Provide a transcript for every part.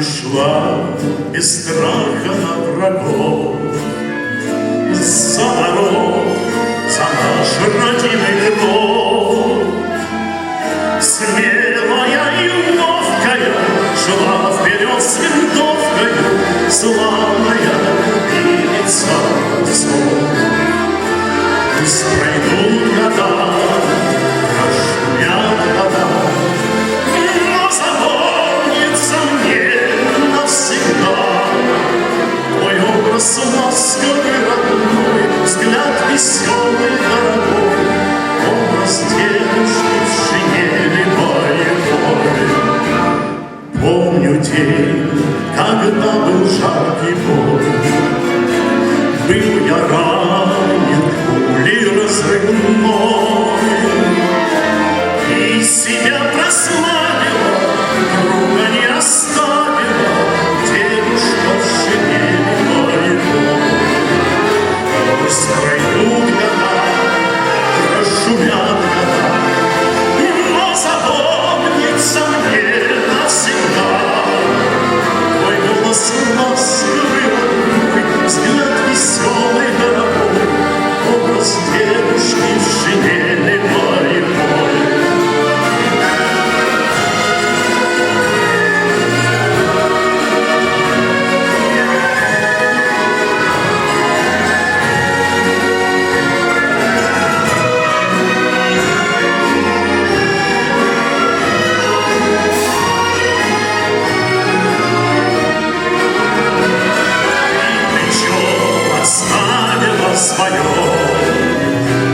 пришла без страха на врагов. За народ, за наш родимый кров. Смелая и ловкая шла вперед с винтовкою, славная любимица отцов. Пусть пройдут года, прошумят года, но запомнится мне навсегда твой образ ласковый, родной, взгляд веселый, дорогой, образ девушки в шинели боевой. Помню день, когда был жаркий бой, был я ранен пулей разрывной, и себя прославила, друга не оставила девушка в шинели боевой. Пусть пройдут года, прошумят года, но запомнится мне навсегда твой голос ласковый, родной, взгляд веселый, дорогой, образ девушки в шинели боевой. Свое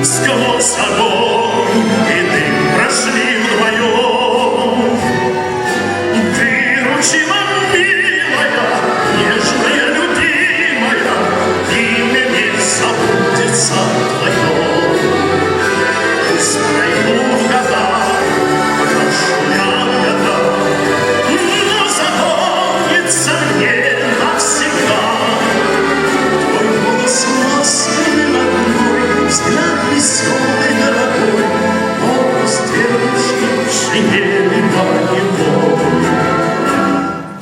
сквозь огонь и дым прошли вдвоем. Выручила, милая, нежная, любимая, имя не забудется твое. Пусть пройдут года, прошумят года, но запомнится мне навсегда твой голос ласковый, родной, взгляд веселый, дорогой, образ девушки в шинели боевой.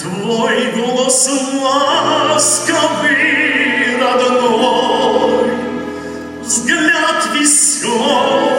Твой голос ласковый, родной, взгляд веселый,